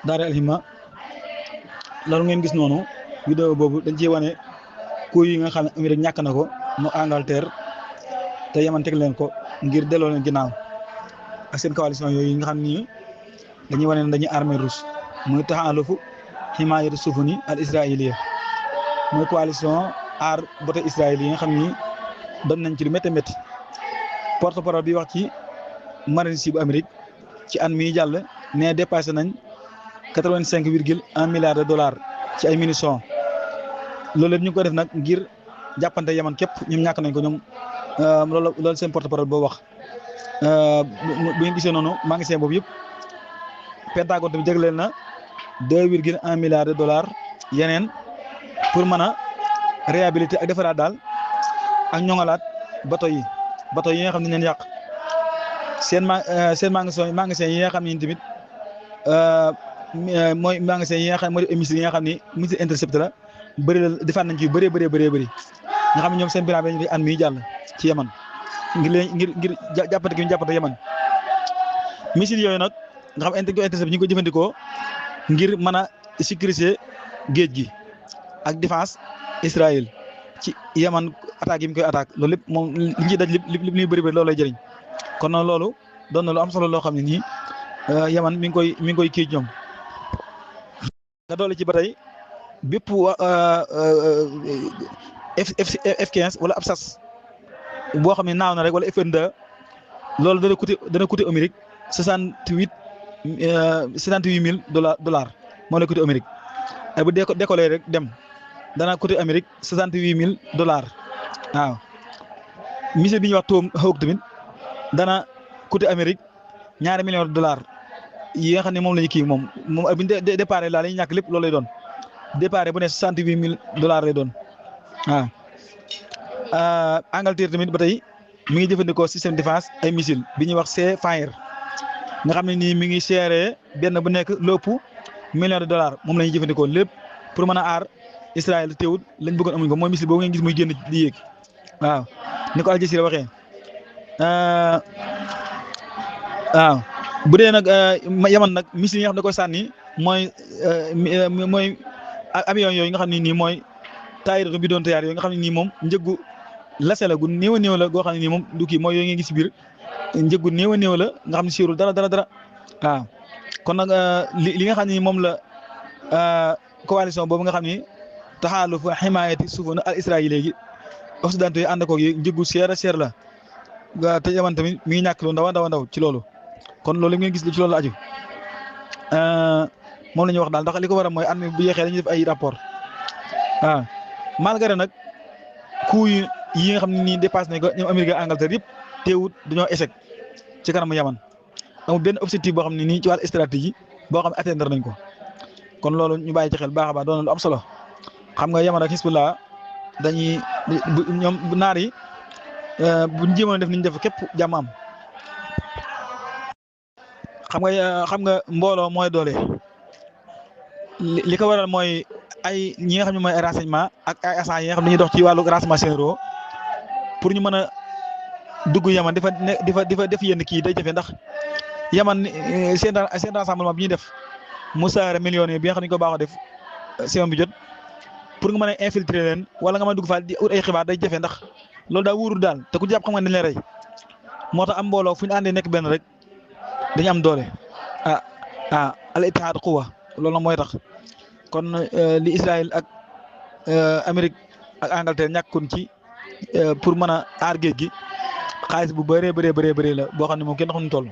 Daara Al Himma loolu ngeen gis noonu vidéo boobu dañ ciy wane coup yi nga xam ne Amérique ñàkk na ko mu Angleterre te Yaman teg leen ko ngir delloo leen ginnaaw ak seen coalition yooyu nga xam ni dañuy wane ne dañuy armée russe muy taxalufu himayatu sufuni al israiliya muy coalition aar bote Israël yi nga xam ni doon nañ ci lu métti métti porte-parole bi wax ci marine si bu Amérique ci an mii jàll ne dépassé nañ 85,1 milliards de dollars ci ay munitions loolu lépp ñu ngi ko def nag ngir jàppante Yaman képp ñoom ñàkk nañ ko ñoom loolu seen porte-parole boo wax bu ngeen gisee noonu magasin boobu yëpp Pentagone tamit jagleel na 2,1 milliards de dollars yeneen pour mën a réhabiliter ak defaraat daal ak ñoŋalaat bateau yi nga xam ne dañ leen yàq seen magasin yi nga xam ne tamit mooy magasin yi nga xam ne mooy missiles yi nga xam ne missile intercepté la bëri la defaat nañ ci bëri nga xam ne ñoom seen bilan bi dañuy an mi jàll ci Yaman ngir jàppante gi ñu jàppante Yaman missiles yooyu nag nga xam intercepté ñu ngi ko jëfandikoo ngir mën a sécuriser géej gi ak défense Israël ci Yaman attaque yi mu koy attaque loolu lépp moom li ñu ciy daj lépp li bëri loolu lay jëriñ kon nag loolu doon na lu am solo loo xam ne nii Yaman mi ngi koy kii ñoom nga doole ci ba tey bépp F-15 wala ab sas boo xam ne naaw na rek wala F-22 loolu dana coûter Amérique 68,000 dollars moo lay coûter Amérique ay bu décollé rek dem dana coûter Amérique 68,000 dollars waaw missile bi ñuy wax Tomahawk tamit dana coûter Amérique ñaari millions de dollars yi nga xam ne moom la ñu kii moom bu ñu départ laa la ñuy ñàkk lépp loolu lay doon départ bu ne 68,000 dollars lay doon waaw. Angleterre tamit ba tey mi ngi jëfandikoo système défense ay missile bi ñuy wax C-Fire nga xam ne nii mi ngi seeree benn bu nekk lépp millions de dollars moom la ñuy jëfandikoo lépp pour mën a aar Israël teewul lañ bëggoon amuñ ko mooy missile boobu ngeen gis muy génn di yéeg waaw ni ko Al Jazeera waxee waaw. bu dee nag Yaman nag missile yi nga xam ne da koy sànni mooy avion yooyu nga xam ne nii mooy taayir bi doon tayaar yooyu nga xam ne nii moom njëggu lase la gu néew a néew la goo xam ne nii moom du kii mooy yooyu ngeen gis si biir njëggu néew a néew la nga xam ne siirul dara waaw kon nag li nga xam ne nii moom la coalition boobu nga xam ni taxaalufu himaayati sufun al israël léegi occidentaux yi ànd koog yi njëggu seer la te Yaman tamit mi ngi ñàkk lu ndaw ci loolu. kon loolu ngeen gis ci loolu la aju moom la ñuy wax daal ndax li ko war a mooy at mi bu yeexee dañuy def ay rapport waaw malgré nag coût yi nga xam ne nii dépassé nañ ko ñoom Amérique ak Angleterre yëpp teewut dañoo échec ci kanamu Yaman amul benn objectif boo xam ne nii ci wàllu stratégie boo xam ne atteindre nañ ko kon loolu ñu bàyyi ci xel baax a baax doon na lu am solo xam nga Yaman ak Hezbollah dañuy ñoom naar yi buñ jéemoon def ni ñu def képp jàmm am. xam nga mbooloo mooy doole li ko waral mooy ay ñi nga xam ne mooy ay renseignement ak ay agents yi nga xam ne dañuy dox ci wàllu renseignement généraux pour ñu mën a dugg Yaman dafa def yenn kii day jafe ndax Yaman seen rassemblement bi ñuy def musaare millions yi bi nga xam ne ñu ko baaxoo def semaine bi jot pour nga mën a infiltrer leen wala nga mën a dugg faal di ut ay xibaar day jafe ndax loolu daa wóorul daal te ku jàpp xam nga dañ lay rey moo tax am mbooloo fu ñu àndee nekk benn rek. dañu am doole al ittihaad quwwa loolu mooy tax kon li Israël ak Amérique ak Angleterre ñàkkoon ci pour mën a aar géej gi xaalis bu bëree la boo xam ne moom kenn xamuñu toll.